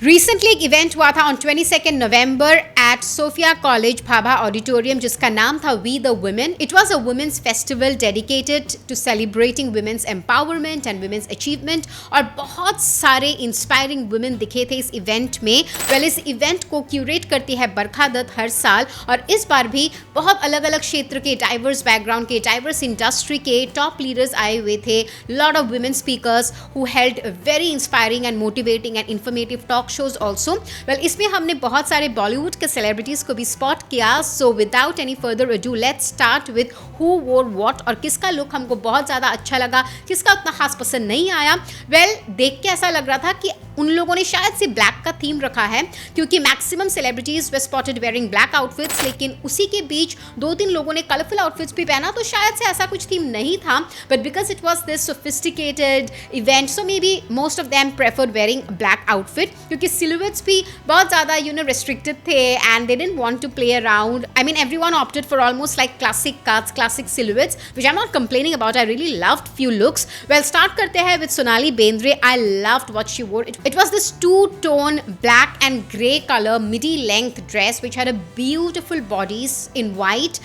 Recently एक event हुआ था on 22 November at Sophia College Bhabha auditorium जिसका नाम था we the women. It was a women's festival dedicated to celebrating women's empowerment and women's achievement और बहुत सारे इंस्पायरिंग वुमेन दिखे थे इस इवेंट में. इस इवेंट को क्यूरेट करती है बरखा दत्त हर साल और इस बार भी बहुत अलग अलग क्षेत्र के डाइवर्स बैकग्राउंड के डाइवर्स इंडस्ट्री के टॉप लीडर्स आए हुए थे. Lot of women speakers who held very inspiring and motivating and informative talk shows also. इसमें हमने बहुत सारे बॉलीवुड के सेलिब्रिटीज को भी स्पॉट किया. So without any further ado let's start with who वोर व्हाट और किसका लुक हमको बहुत ज़्यादा अच्छा लगा, किसका उतना खास पसंद नहीं आया. देख के ऐसा लग रहा था कि उन लोगों ने शायद से ब्लैक का थीम रखा है क्योंकि मैक्सिमम सेलिब्रिटीज वे स्पॉटेड वेयरिंग ब्लैक आउटफिट्स, लेकिन उसी के बीच 2-3 लोगों ने कलरफुल आउटफिट्स भी पहना. तो शायद से ऐसा कुछ थीम नहीं था, but because it was this sophisticated event so maybe most of them preferred wearing black outfit क्योंकि सिलुएट्स भी बहुत ज़्यादा रिस्ट्रिक्टेड थे and they didn't want to play around. I mean everyone opted for almost like classic cuts, classic silhouettes which I am not complaining about. I really loved few looks. Start करते हैं with Sonali Bendre. I loved what she wore. It was this two-tone black and grey color midi-length dress which had a beautiful bodice in white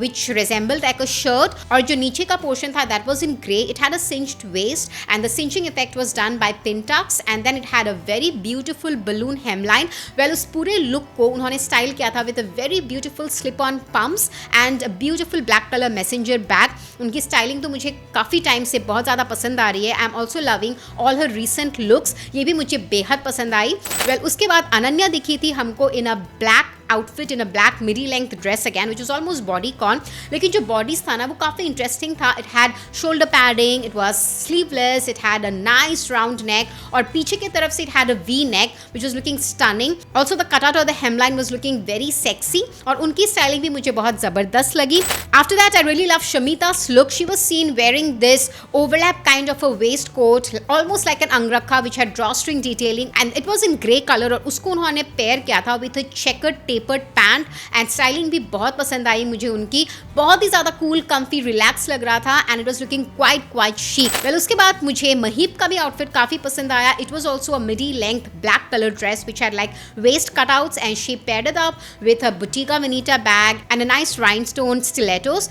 which resembled like a shirt और जो नीचे का portion था that was in grey. It had a cinched waist and the cinching effect was done by pin tucks and then it had a very beautiful balloon hemline. उस पूरे look को उन्होंने style किया था with a very beautiful slip-on pumps and a beautiful black color messenger bag. उनकी styling तो मुझे काफ़ी टाइम से बहुत ज़्यादा पसंद आ रही है. I am also loving all her recent looks. ये भी मुझे बेहद पसंद आई. उसके बाद अनन्या दिखी थी हमको in a black outfit in a black midi length dress again which was almost bodycon, लेकिन जो bodies था ना वो काफ़ी interesting था. It had shoulder padding, it was sleeveless, it had a nice round neck और पीछे की तरफ से it had a V neck which was looking stunning. Also the cutout of the hemline was looking very sexy और उनकी styling भी मुझे बहुत ज़बरदस्त लगी. After that I really love Shamita's look. She was seen wearing this overlap kind of a waistcoat almost like an angrakha which had drawstring detailing and it was in grey color और उसको उन्होंने pair किया था with a checkered tapered pant and styling भी बहुत पसंद आई मुझे उनकी. बहुत ही ज़्यादा कूल कंफी रिलैक्स लग रहा था and it was looking quite chic. उसके बाद मुझे महीप का भी आउटफिट काफ़ी पसंद आया. It was also a midi length black colour dress which had like waist cutouts and she paired it up with a Bottega Veneta bag and a nice rhinestone stilettos.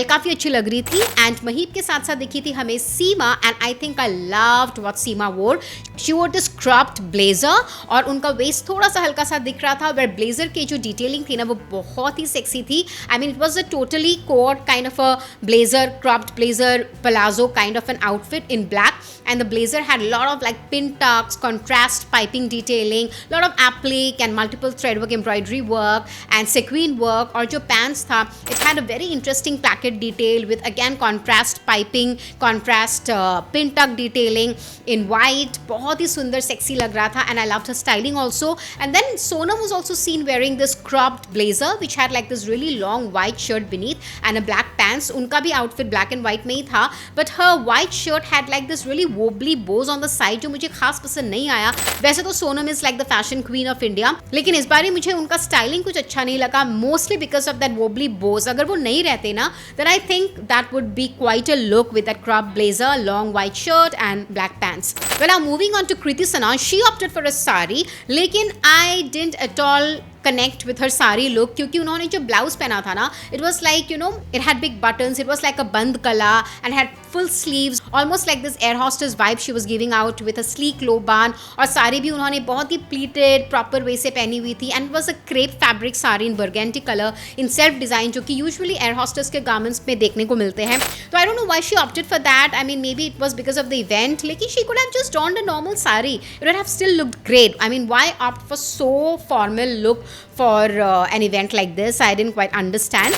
काफ़ी अच्छी लग रही थी. एंड महीप के साथ साथ दिखी थी हमें Seema and I think I loved what Seema wore. She वोर दिस क्रॉप्ड ब्लेजर और उनका वेस्ट थोड़ा सा हल्का सा दिख रहा था. ब्लेजर के जो डिटेलिंग थी ना वो बहुत ही सेक्सी थी. I mean it was a totally coat kind of a blazer, cropped blazer, palazzo kind of an outfit in black and the blazer had a lot of like pin tucks, contrast piping detailing, lot of applique and multiple threadwork embroidery work and sequin work. और जो pants था it had a very interesting placket detail with again contrast piping, contrast pin tuck detailing in white. बहुत ही सुंदर sexy लग रहा था and I loved her styling also. And then Sonam was also seen wearing this cropped blazer which had like this really long white shirt beneath and a black pants. उनका भी outfit black and white में ही था but her white shirt had like this really wobbly bows on the side जो मुझे खास पसंद नहीं आया. वैसे तो Sonam is like the fashion queen of India लेकिन इस बार मुझे उनका स्टाइलिंग कुछ अच्छा नहीं लगा mostly because of that wobbly bows. अगर वो नहीं रहते ना then I think that would be quite a look with that crop blazer, long white shirt and black pants. Well, now moving on to Kriti Sanon, she opted for a sari लेकिन I didn't at all connect with her sari look क्योंकि उन्होंने जो blouse पहना था ना it was like it had big buttons, it was like a band gala and had full sleeves almost like this air hostess vibe she was giving out with a sleek low band. और साड़ी भी उन्होंने बहुत ही pleated proper way से पहनी हुई थी and it was a crepe fabric sari in burgundy color in self design जो कि usually air hostess के garments में देखने को मिलते हैं. तो I don't know why she opted for that. I mean maybe it was because of the event लेकिन she could have just donned a normal sari. It would have still looked great. I mean why opt for so formal look for an event like this? I didn't quite understand.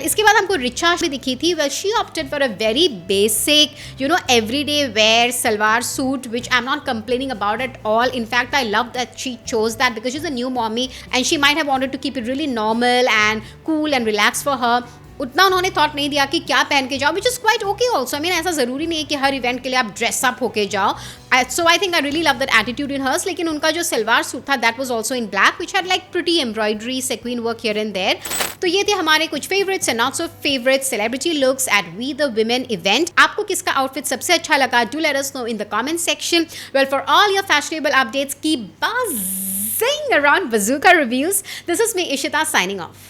इसके बाद हमको रिचा भी दिखी थी. She opted for a very basic everyday wear salwar suit which I'm not complaining about at all. In fact I love that she chose that because she's a new mommy and she might have wanted to keep it really normal and cool and relaxed for her. उतना उन्होंने thought नहीं दिया कि क्या पहन के जाओ, which is quite okay also. I mean ऐसा ज़रूरी नहीं है कि हर इवेंट के लिए आप ड्रेसअप होके जाओ। So I think I really love that attitude in hers. लेकिन उनका जो सलवार सूट था that was also in black which had like pretty embroidery sequin work here and there. तो ये थे हमारे कुछ favourites and not so favourite celebrity looks at We the Women event. आपको किसका आउटफिट सबसे अच्छा लगा? Do let us know in the comment section. Well, for all your fashionable updates, keep buzzing around Bazooka Reviews. This is me, Ishita, signing off.